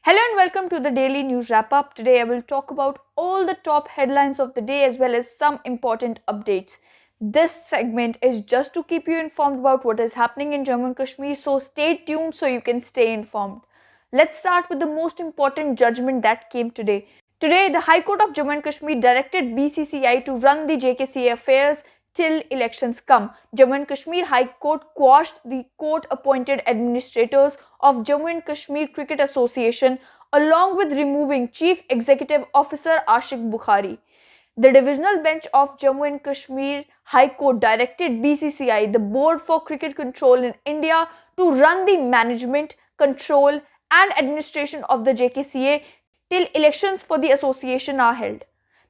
Hello and welcome to the daily news wrap up. Today I will talk about all the top headlines of the day as well as some important updates. This segment is just to keep you informed about what is happening in Jammu and Kashmir, so stay tuned so you can stay informed. Let's start with the most important judgment that came today. Today, the High Court of Jammu and Kashmir directed BCCI to run the JKCA affairs till elections come. Jammu and Kashmir High Court quashed the court-appointed administrators of Jammu and Kashmir Cricket Association along with removing Chief Executive Officer Ashik Bukhari. The divisional bench of Jammu and Kashmir High Court directed BCCI, the Board for Cricket Control in India, to run the management, control and administration of the JKCA till elections for the association are held.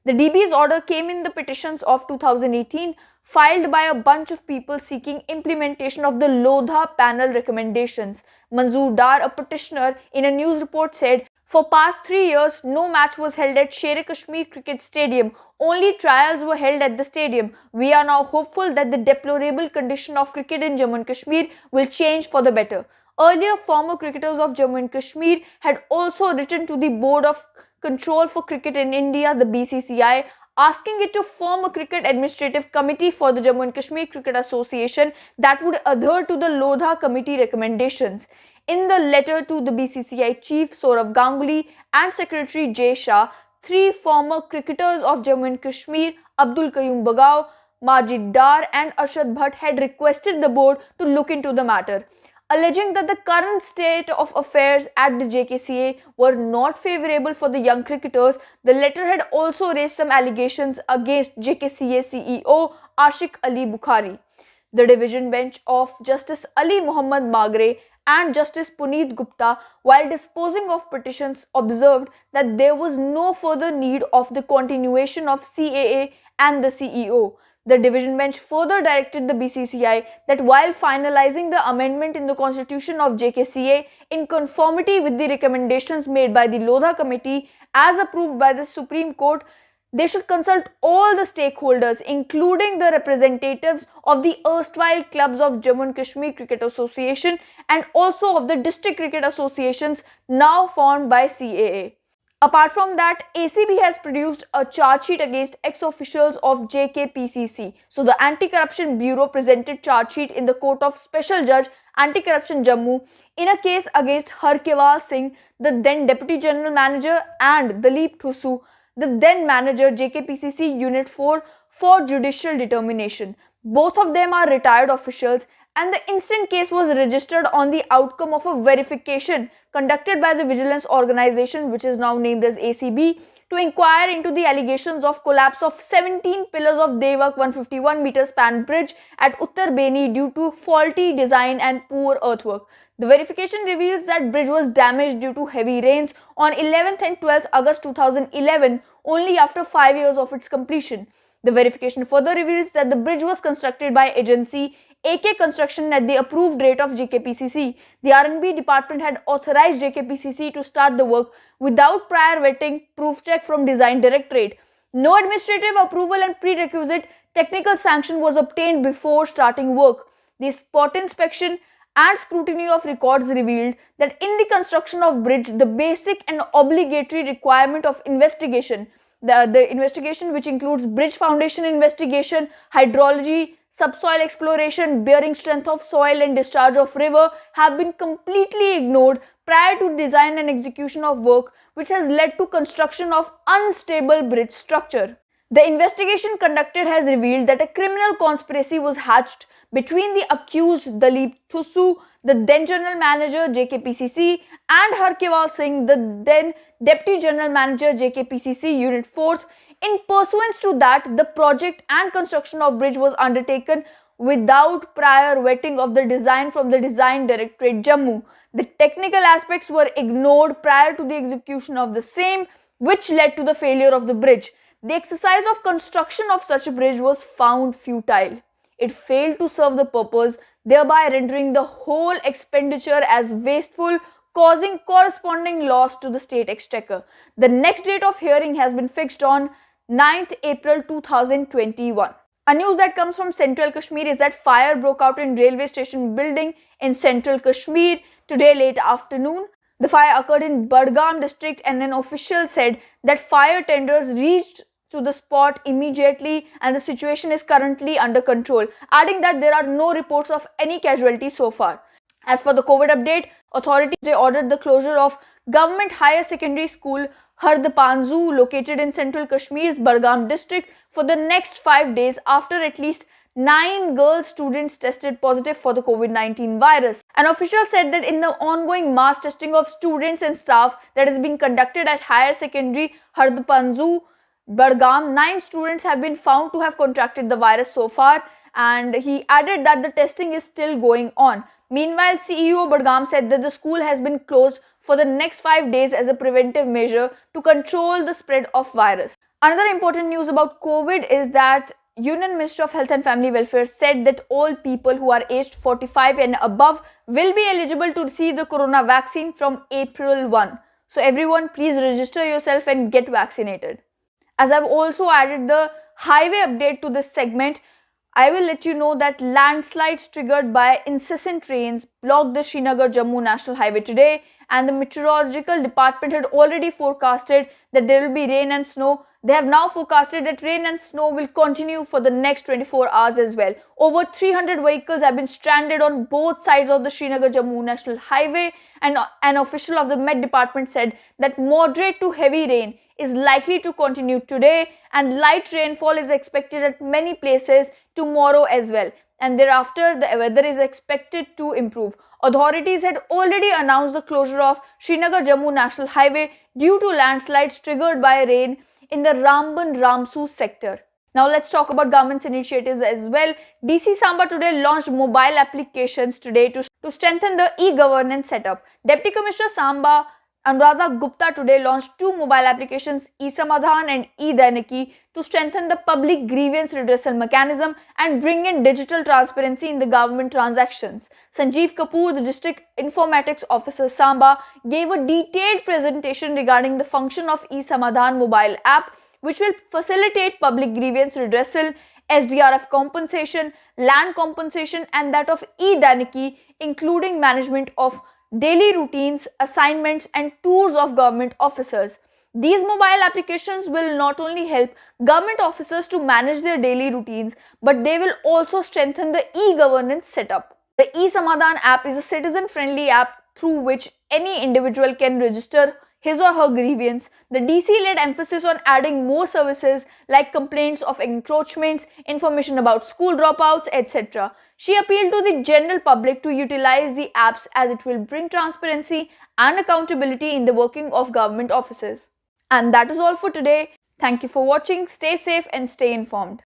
The DB's order came in the petitions of 2018 filed by a bunch of people seeking implementation of the Lodha panel recommendations. Manzoor Dar, a petitioner, in a news report said, "For past 3 years, no match was held at Sher-e-Kashmir Cricket Stadium. Only trials were held at the stadium. We are now hopeful that the deplorable condition of cricket in Jammu and Kashmir will change for the better." Earlier, former cricketers of Jammu and Kashmir had also written to the Board of Control for Cricket in India, the BCCI, asking it to form a cricket administrative committee for the Jammu and Kashmir Cricket Association that would adhere to the Lodha committee recommendations. In the letter to the BCCI chief Saurav Ganguly and Secretary Jay Shah, 3 former cricketers of Jammu and Kashmir, Abdul Qayyum Bagao, Majid Dar and Arshad Bhatt, had requested the board to look into the matter. Alleging that the current state of affairs at the JKCA were not favorable for the young cricketers, the letter had also raised some allegations against JKCA CEO Ashik Ali Bukhari. The division bench of Justice Ali Muhammad Magre and Justice Puneet Gupta, while disposing of petitions, observed that there was no further need of the continuation of CAA and the CEO. The division bench further directed the BCCI that while finalizing the amendment in the constitution of JKCA in conformity with the recommendations made by the Lodha committee as approved by the Supreme Court, they should consult all the stakeholders, including the representatives of the erstwhile clubs of Jammu and Kashmir Cricket Association and also of the district cricket associations now formed by CAA. Apart from that, ACB has produced a charge sheet against ex-officials of JKPCC. So the Anti-Corruption Bureau presented charge sheet in the Court of Special Judge Anticorruption Jammu in a case against Harkewal Singh, the then Deputy General Manager, and Dalip Thusu, the then manager JKPCC Unit 4, for judicial determination. Both of them are retired officials, and the instant case was registered on the outcome of a verification conducted by the vigilance organization, which is now named as ACB, to inquire into the allegations of collapse of 17 pillars of Devak 151 meter span bridge at Uttar Beni due to faulty design and poor earthwork. The verification reveals that bridge was damaged due to heavy rains on 11th and 12th August 2011, only after 5 years of its completion. The verification further reveals that the bridge was constructed by agency AK Construction at the approved rate of JKPCC. The R&B department had authorized JKPCC to start the work without prior vetting, proof check from Design Directorate. No administrative approval and prerequisite technical sanction was obtained before starting work. The spot inspection and scrutiny of records revealed that in the construction of bridge, the basic and obligatory requirement of investigation, the investigation which includes bridge foundation investigation, hydrology, subsoil exploration, bearing strength of soil and discharge of river, have been completely ignored prior to design and execution of work, which has led to construction of unstable bridge structure. The investigation conducted has revealed that a criminal conspiracy was hatched between the accused Dalip Thusu, the then General Manager JKPCC, and Harkewal Singh, the then Deputy General Manager JKPCC Unit 4th. In pursuance to that, the project and construction of bridge was undertaken without prior vetting of the design from the Design Directorate Jammu. The technical aspects were ignored prior to the execution of the same, which led to the failure of the bridge. The exercise of construction of such a bridge was found futile. It failed to serve the purpose, thereby rendering the whole expenditure as wasteful, causing corresponding loss to the state exchequer. The next date of hearing has been fixed on 9th April 2021. A news that comes from Central Kashmir is that fire broke out in railway station building in Central Kashmir today late afternoon. The fire occurred in Budgam district, and an official said that fire tenders reached to the spot immediately and the situation is currently under control, adding that there are no reports of any casualties so far. As for the COVID update, authorities they ordered the closure of government higher secondary school Hardpanzu located in central Kashmir's Budgam district for the next 5 days after at least 9 girl students tested positive for the COVID-19 virus. An official said that in the ongoing mass testing of students and staff that is being conducted at higher secondary Hardpanzu Budgam, 9 students have been found to have contracted the virus so far, and he added that the testing is still going on. Meanwhile, CEO Budgam said that the school has been closed for the next 5 days as a preventive measure to control the spread of virus. Another important news about COVID is that Union Minister of Health and Family Welfare said that all people who are aged 45 and above will be eligible to receive the corona vaccine from April 1. So everyone, please register yourself and get vaccinated. As I've also added the highway update to this segment, I will let you know that landslides triggered by incessant rains blocked the Srinagar-Jammu National Highway today, and the meteorological department had already forecasted that there will be rain and snow. They have now forecasted that rain and snow will continue for the next 24 hours as well. Over 300 vehicles have been stranded on both sides of the Srinagar-Jammu National Highway, and an official of the Met Department said that moderate to heavy rain is likely to continue today and light rainfall is expected at many places tomorrow as well, and thereafter the weather is expected to improve. Authorities had already announced the closure of Srinagar-Jammu National Highway due to landslides triggered by rain in the Ramban-Ramsu sector. Now let's talk about government's initiatives as well. DC Samba today launched mobile applications today to strengthen the e-governance setup. Deputy Commissioner Samba Anuradha Gupta today launched 2 mobile applications, e-Samadhan and e-Dainiki, to strengthen the public grievance redressal mechanism and bring in digital transparency in the government transactions. Sanjeev Kapoor, the District Informatics Officer Samba, gave a detailed presentation regarding the function of e-Samadhan mobile app, which will facilitate public grievance redressal, SDRF compensation, land compensation, and that of e-Dainiki, including management of daily routines, assignments, and tours of government officers. These mobile applications will not only help government officers to manage their daily routines, but they will also strengthen the e-governance setup. The e-Samadhan app is a citizen-friendly app through which any individual can register his or her grievance. The DC laid emphasis on adding more services like complaints of encroachments, information about school dropouts, etc. She appealed to the general public to utilize the apps as it will bring transparency and accountability in the working of government offices. And that is all for today. Thank you for watching. Stay safe and stay informed.